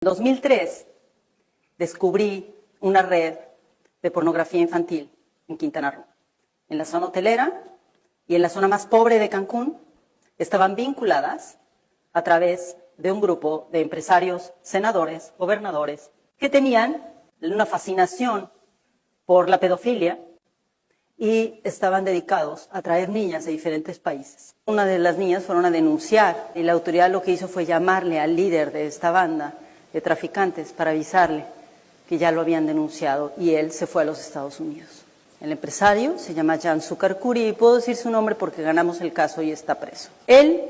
En 2003 descubrí una red de pornografía infantil en Quintana Roo. En la zona hotelera y en la zona más pobre de Cancún estaban vinculadas a través de un grupo de empresarios, senadores, gobernadores, que tenían una fascinación por la pedofilia y estaban dedicados a traer niñas de diferentes países. Una de las niñas fueron a denunciar y la autoridad lo que hizo fue llamarle al líder de esta banda de traficantes para avisarle que ya lo habían denunciado y él se fue a los Estados Unidos. El empresario se llama Jan Sukarkuri y puedo decir su nombre porque ganamos el caso y está preso. Él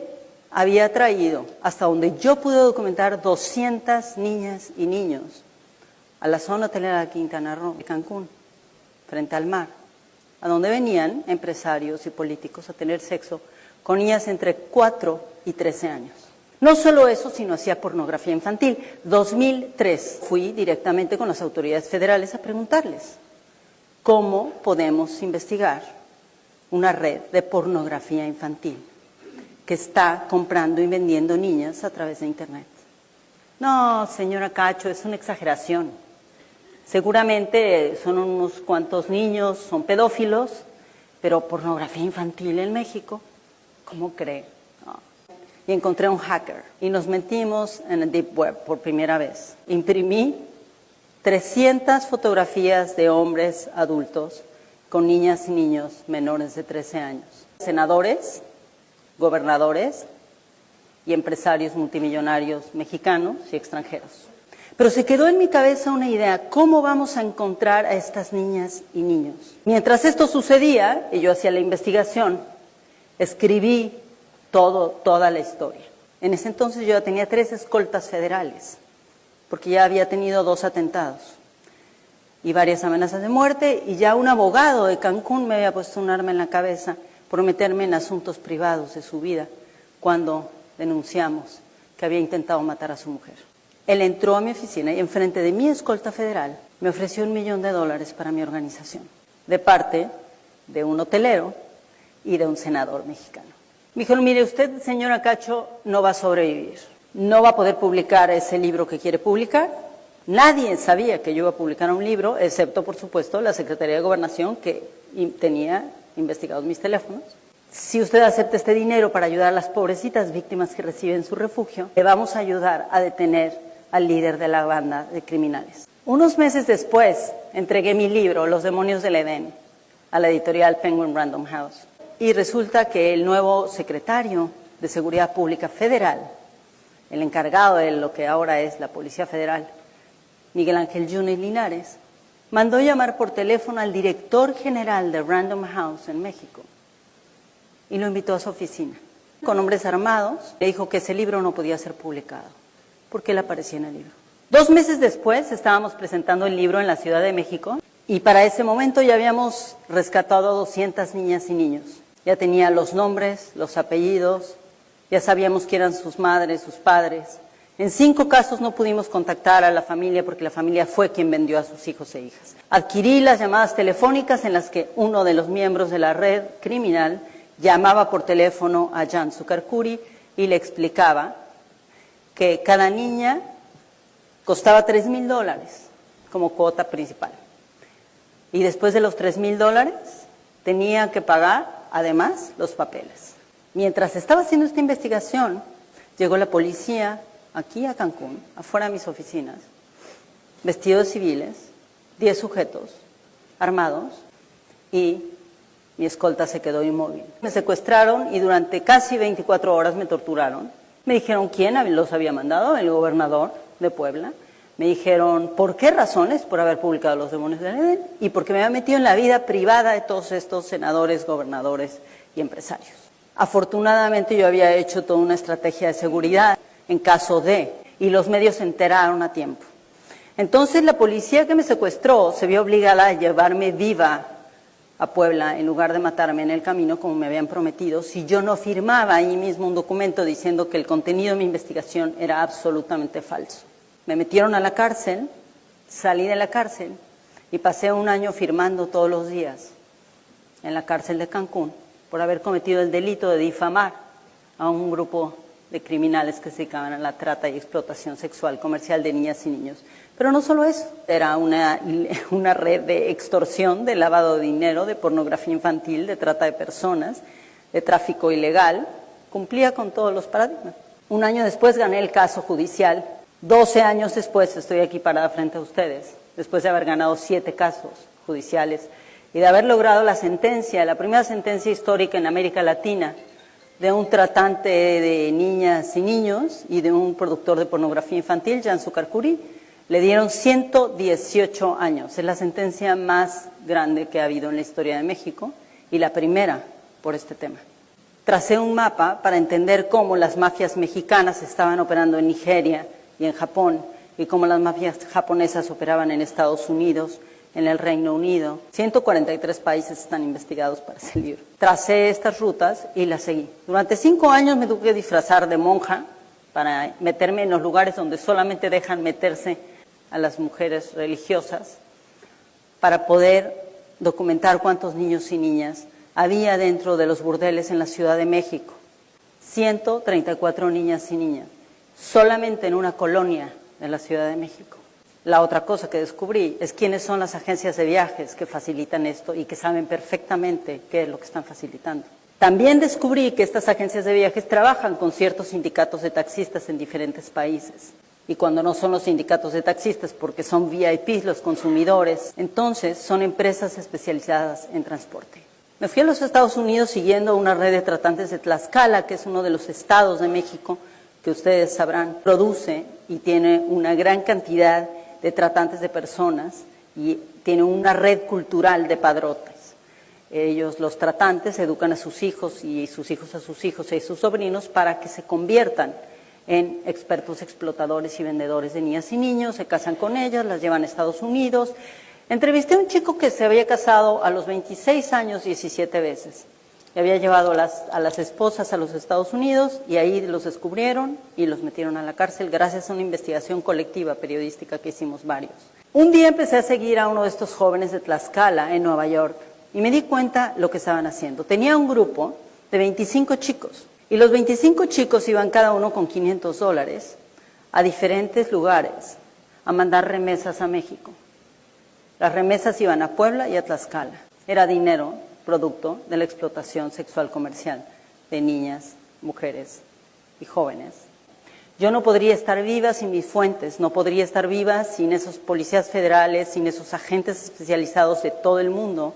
había traído, hasta donde yo pude documentar, 200 niñas y niños a la zona hotelera de Quintana Roo, de Cancún, frente al mar, a donde venían empresarios y políticos a tener sexo con niñas entre 4 y 13 años. No solo eso, sino hacía pornografía infantil. 2003 fui directamente con las autoridades federales a preguntarles cómo podemos investigar una red de pornografía infantil que está comprando y vendiendo niñas a través de Internet. No, señora Cacho, es una exageración. Seguramente son unos cuantos niños, son pedófilos, pero pornografía infantil en México, ¿cómo cree? No. Y encontré un hacker y nos metimos en el Deep Web por primera vez. Imprimí 300 fotografías de hombres adultos con niñas y niños menores de 13 años. Senadores, gobernadores y empresarios multimillonarios mexicanos y extranjeros. Pero se quedó en mi cabeza una idea, ¿cómo vamos a encontrar a estas niñas y niños? Mientras esto sucedía, y yo hacía la investigación, escribí toda la historia. En ese entonces yo ya tenía 3 escoltas federales, porque ya había tenido 2 atentados y varias amenazas de muerte, y ya un abogado de Cancún me había puesto un arma en la cabeza por meterme en asuntos privados de su vida, cuando denunciamos que había intentado matar a su mujer. Él entró a mi oficina y enfrente de mi escolta federal me ofreció $1 millón para mi organización, de parte de un hotelero y de un senador mexicano. Me dijo, mire, usted, señora Cacho, no va a sobrevivir, no va a poder publicar ese libro que quiere publicar. Nadie sabía que yo iba a publicar un libro, excepto, por supuesto, la Secretaría de Gobernación, que tenía investigados mis teléfonos. Si usted acepta este dinero para ayudar a las pobrecitas víctimas que reciben su refugio, le vamos a ayudar a detener al líder de la banda de criminales. Unos meses después, entregué mi libro, Los demonios del Edén, a la editorial Penguin Random House. Y resulta que el nuevo secretario de Seguridad Pública Federal, el encargado de lo que ahora es la Policía Federal, Miguel Ángel Yunes Linares, mandó llamar por teléfono al director general de Random House en México y lo invitó a su oficina. Con hombres armados, le dijo que ese libro no podía ser publicado, porque él aparecía en el libro. 2 meses después estábamos presentando el libro en la Ciudad de México y para ese momento ya habíamos rescatado a 200 niñas y niños. Ya tenía los nombres, los apellidos, ya sabíamos quién eran sus madres, sus padres. En 5 casos no pudimos contactar a la familia porque la familia fue quien vendió a sus hijos e hijas. Adquirí las llamadas telefónicas en las que uno de los miembros de la red criminal llamaba por teléfono a Jan Sukarkuri y le explicaba que cada niña costaba $3,000 como cuota principal. Y después de los $3,000 tenía que pagar, además, los papeles. Mientras estaba haciendo esta investigación, llegó la policía aquí a Cancún, afuera de mis oficinas, vestidos civiles, 10 sujetos armados, y mi escolta se quedó inmóvil. Me secuestraron y durante casi 24 horas me torturaron. Me dijeron quién los había mandado, el gobernador de Puebla. Me dijeron por qué razones, por haber publicado Los demonios del Edén y porque me había metido en la vida privada de todos estos senadores, gobernadores y empresarios. Afortunadamente yo había hecho toda una estrategia de seguridad en caso de, y los medios se enteraron a tiempo. Entonces la policía que me secuestró se vio obligada a llevarme viva a Puebla en lugar de matarme en el camino como me habían prometido si yo no firmaba ahí mismo un documento diciendo que el contenido de mi investigación era absolutamente falso. Me metieron a la cárcel, salí de la cárcel y pasé 1 año firmando todos los días en la cárcel de Cancún por haber cometido el delito de difamar a un grupo de criminales que se dedicaban a la trata y explotación sexual comercial de niñas y niños. Pero no solo eso, era una red de extorsión, de lavado de dinero, de pornografía infantil, de trata de personas, de tráfico ilegal. Cumplía con todos los paradigmas. Un año después gané el caso judicial. 12 años después estoy aquí parada frente a ustedes, después de haber ganado 7 casos judiciales y de haber logrado la sentencia, la primera sentencia histórica en América Latina, de un tratante de niñas y niños y de un productor de pornografía infantil, Jan Sucarcuri. Le dieron 118 años. Es la sentencia más grande que ha habido en la historia de México y la primera por este tema. Tracé un mapa para entender cómo las mafias mexicanas estaban operando en Nigeria y en Japón y cómo las mafias japonesas operaban en Estados Unidos, en el Reino Unido. 143 países están investigados para ese libro. Tracé estas rutas y las seguí. Durante 5 años me tuve que disfrazar de monja para meterme en los lugares donde solamente dejan meterse a las mujeres religiosas, para poder documentar cuántos niños y niñas había dentro de los burdeles en la Ciudad de México. 134 niñas y niñas, solamente en una colonia de la Ciudad de México. La otra cosa que descubrí es quiénes son las agencias de viajes que facilitan esto y que saben perfectamente qué es lo que están facilitando. También descubrí que estas agencias de viajes trabajan con ciertos sindicatos de taxistas en diferentes países. Y cuando no son los sindicatos de taxistas, porque son VIPs los consumidores, entonces son empresas especializadas en transporte. Me fui a los Estados Unidos siguiendo una red de tratantes de Tlaxcala, que es uno de los estados de México que ustedes sabrán, produce y tiene una gran cantidad de tratantes de personas y tiene una red cultural de padrotes. Ellos, los tratantes, educan a sus hijos y sus hijos a sus hijos y a sus sobrinos para que se conviertan en expertos explotadores y vendedores de niñas y niños, se casan con ellas, las llevan a Estados Unidos. Entrevisté a un chico que se había casado a los 26 años 17 veces. Y había llevado a las esposas a los Estados Unidos y ahí los descubrieron y los metieron a la cárcel gracias a una investigación colectiva periodística que hicimos varios. Un día empecé a seguir a uno de estos jóvenes de Tlaxcala en Nueva York y me di cuenta lo que estaban haciendo. Tenía un grupo de 25 chicos. Y los 25 chicos iban cada uno con $500 a diferentes lugares a mandar remesas a México. Las remesas iban a Puebla y a Tlaxcala. Era dinero producto de la explotación sexual comercial de niñas, mujeres y jóvenes. Yo no podría estar viva sin mis fuentes, no podría estar viva sin esos policías federales, sin esos agentes especializados de todo el mundo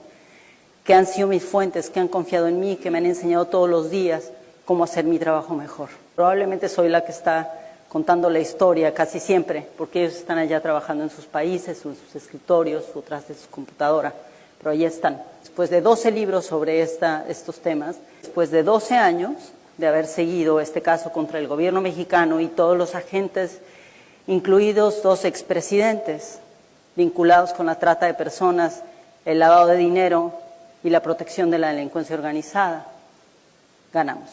que han sido mis fuentes, que han confiado en mí, que me han enseñado todos los días cómo hacer mi trabajo mejor. Probablemente soy la que está contando la historia casi siempre, porque ellos están allá trabajando en sus países, en sus escritorios, o tras de su computadora, pero ahí están. Después de 12 libros sobre estos temas, después de 12 años de haber seguido este caso contra el gobierno mexicano y todos los agentes, incluidos 2 expresidentes vinculados con la trata de personas, el lavado de dinero y la protección de la delincuencia organizada, ganamos.